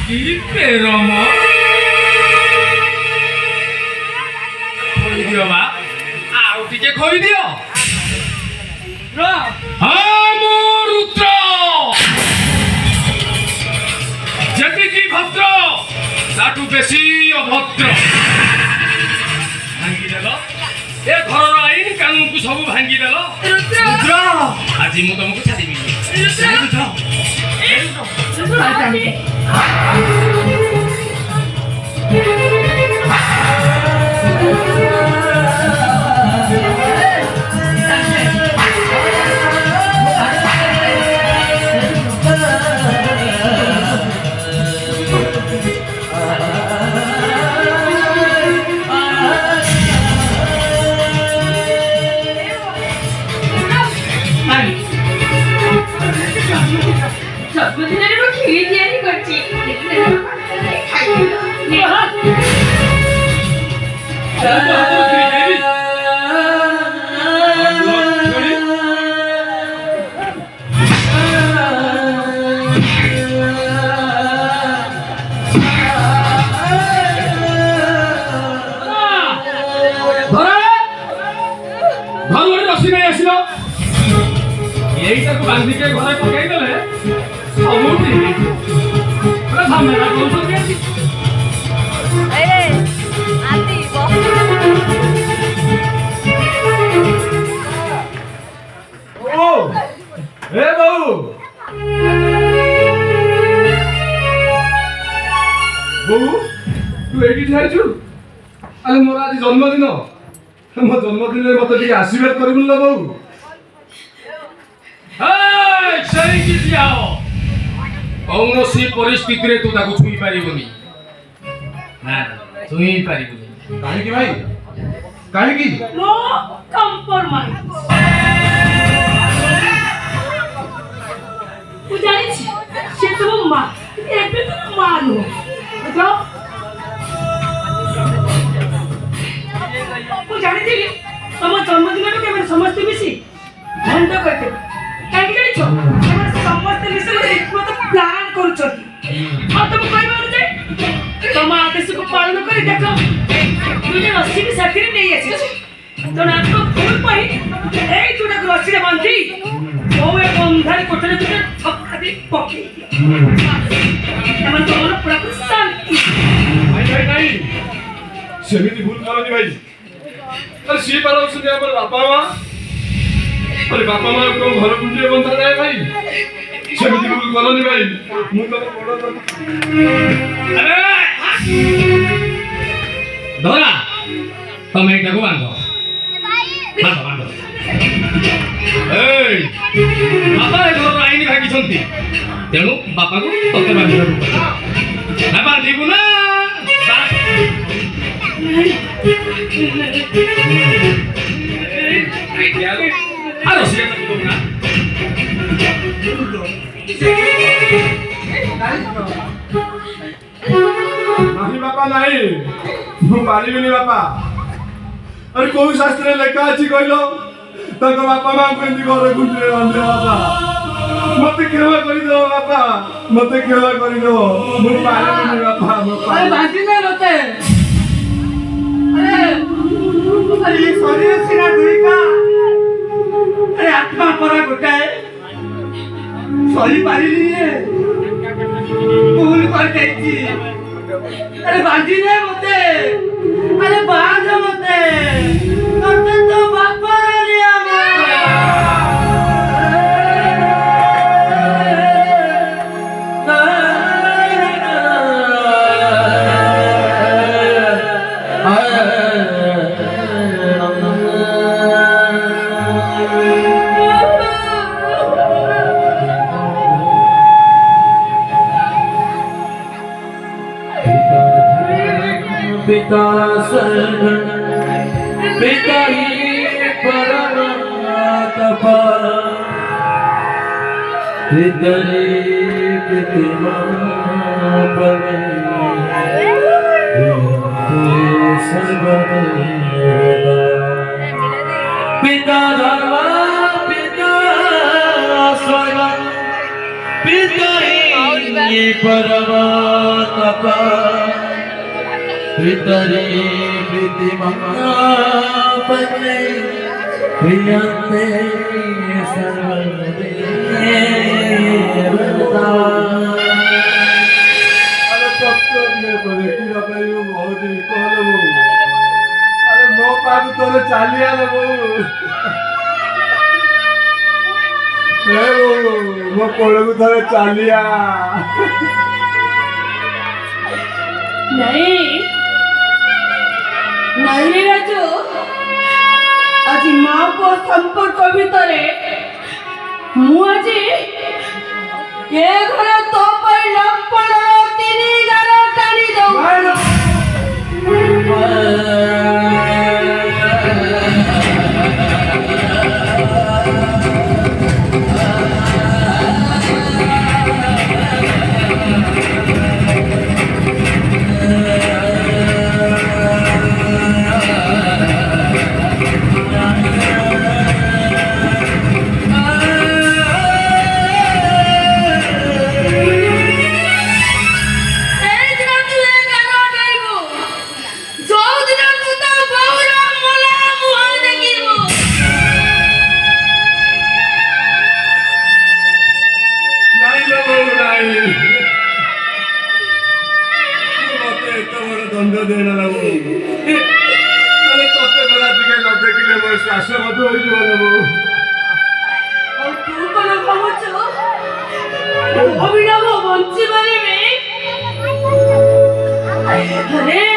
কি প্রেরম দিও বা ଆଉ ଟିକେ ଖୋଇଦିଅ ରୁଦ୍ର ଯେତିକି ଭଦ୍ର ତାଠୁ ବେଶୀ ଅଭଦ୍ର ଭାଙ୍ଗିଦେଲ ଏ ଘରର ଆଇନ କାନୁନକୁ ସବୁ ଭାଙ୍ଗିଦେଲ ରୁଦ୍ର ଆଜି ମୁଁ ତମକୁ ଛାଡ଼ିବିନି এইটাকে বান্ধিকে ঘরে পকাই দেলে ସବୁ ঠিক পুরো ঝামেলা করছ কি এই আদি ও এ বউ বউ তুই এটি ঠাইছু আরে মোর আজ জন্মদিন ମୋ ଜନ୍ମଦିନରେ ମତେ ଟିକେ ଆଶୀର୍ବାଦ କରିବୁ ନା ବୋଉ ସେଇଠି ଠିଆ ହ କୌଣସି ପରିସ୍ଥିତିରେ ତୁ ତାକୁ ଛୁଇଁ ପାରିବୁନି ନା ଛୁଇଁ ପାରିବୁନି କାହିଁକି ଭାଇ କାହିଁକି नो कम्प्रोमाइज ମୁଁ ଜାଣିଛି ସେ ତମ ମା ଏବେ ତ ମା ନୁହଁ ବୁଝ ମୁଁ ଜାଣିଥିଲି ତମ ଜନ୍ମଦିନକୁ କେବେ ସମସ୍ତେ ମିଶି ବନ୍ଦ କରିଦେବେ କାହିଁକି ଜାଣିଛ ସେମାନେ ସମସ୍ତେ ମିଶି ଗୋଟେ ରୀତିମତ ପ୍ଲାନ୍ କରୁଛନ୍ତି ଆଉ ତମକୁ କହିବା ଅନୁଯାୟୀ ତମ ଆଦେଶକୁ ପାଳନ କରି ଦେଖ ଦୁଇଟା ରସିକୁ ସାଥିରେ ନେଇ ଆସିଛି ତେଣୁ ଆଙ୍କ ଭୁଲ ପାଇଁ ଏଇ ଦୁଇଟାକୁ ରସିରେ ବାନ୍ଧି କୋଉ ଏକ ଅନ୍ଧାରୀ କୋଠରୀ ଭିତରେ ଛକା ଦେଇ ପକେଇ ଦିଅ ଏମାନଙ୍କ ମନ ପୁରାପୁରି ଶାନ୍ତି ଭାଇ ସେମିତି ଭୁଲ କରନି ଭାଇ अरे सी पर उसने पर बापा मां अरे बापा मां को घर गुंडे बंधा जाए भाई सेमिति भूल करनी भाई मु तो बड़ अरे धरा तुम एटा को बांधो बांधो बांधो ए बापा ए घर आईनी भागी छंती तेनु बापा को तते बांधि ना बांधिबु ना Aduh, sih kan aku benar. नहीं बापा नहीं मु पारिबिनी बापा अरे कोई शास्त्र लेखा अछि कहलो तक बापा मां को एंती घर गुंडे बांधे बापा मते केवा करि दो बापा मते केवा करि दो मु पारिबिनी बापा अरे बांधी ना मते अरे ये शरीर सिना दुई का अरे आत्मा परा गोटाए सही पारी लिए भूल कर देती अरे बांधी ने मते अरे बांध मते मते तो बापा लिया पिता शरण पिता ही परम तपा हृदय कृतिमा पवे सर्वदेवा पिता धर्म पिता स्वर्ग पिता ही परमात्मा पितरे प्रीतिमापने प्रियन्ते सर्वदेवता अरे पत्थर में बड़े की बाबा ये बहुत ही कौन वो अरे नो पागु तोरे चालिया ना वो वो कोड़े थारे चालिया नहीं नहीं रे राजू आज माँ को संपर्क भितरे मु आज ये घर तो पर लपड़ तीनी गारो टाणी दो दंड देना ना वो अरे तोते बड़ा दिखे न देखले मोर श्वास मत होई जीव ना वो और तू कोन भावुଛୁ अभिनव बंची माने में अरे